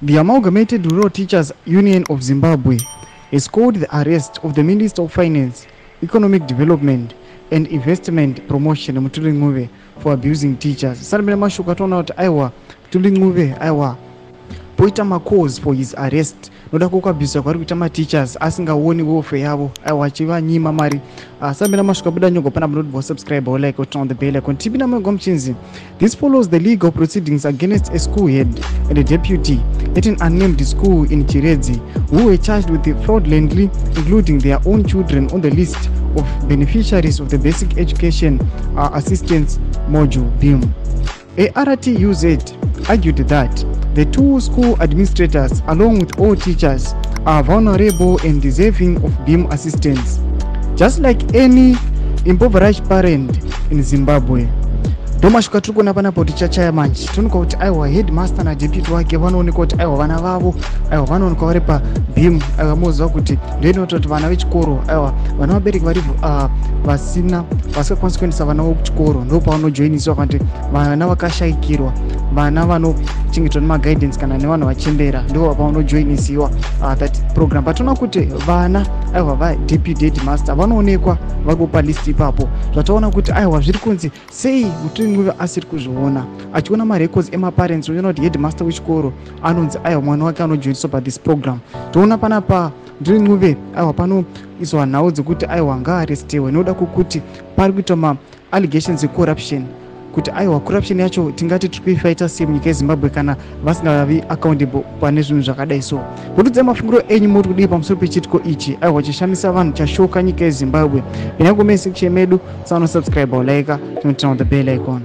The Amalgamated Rural Teachers Union of Zimbabwe has called the arrest of the Minister of Finance, Economic Development and Investment Promotion Mthuli Mcube for abusing teachers. Sarabina mashuka tona kuti aiwa Mthuli Mcube aiwa poita cause for his arrest noda kukabvisa kwari kuita teachers asingaoni wofe yavo aiwa chivanyima mari. Sarabina mashuka buda nyongo pana munoti subscribe or like or turn on the bell icon. Tibina mwengo mchinzi. This follows the legal proceedings against a school head and a deputy at an unnamed school in Chiredzi who were charged with fraudulently including their own children on the list of beneficiaries of the Basic Education Assistance Module BIM. A RTUZ argued that the two school administrators along with all teachers are vulnerable and deserving of BIM assistance, just like any impoverished parent in Zimbabwe. Domashuka tukona panapo tichachaya manje tunuka kuti aiwa headmaster na deputy wake vanooneka kuti aiwa vana vavo aiwa vanooneka vari pa BIM aiwa moziva kuti ndoinoita kuti vana vechikoro aiwa vana vabereki vari vasingakwanisi kuendesa vana vavo kuchikoro ndo pavanojoiniswa kuti vana vakashayikirwa vana vanochengetwa nemaguidance kana nevanhu vachembera ndo pavanojoinisiwa that program. Patona kuti vana aiwa vadeputy headmaster vanoonekwa vago palist ipapo zvataona kuti aiwa zviri kunzi sei Mthuli Mcube asiri kuzviona achiona marecords emaparents unoona kuti headmaster wechikoro anonzi aiwa mwana wake anojoiniswa pathis program. Toona panapa Mthuli Mcube aiwa panoiswa nhau dzekuti aiwa ngaarestiwe noda kukuti pari kuita ma-allegations ecorruption kuti aiwa corruption yacho tingati tiri kuifighta sei munyika yeZimbabwe kana vasingavi accountable pane zvinhu zvakadai so. Kutudza mafungiro enyu muri kudii pamusoro pechitiko ichi aiwa chishamisa vanhu chashoka nyika yeZimbabwe. Pinyango mese section medu subscribe or like turn on the bell icon.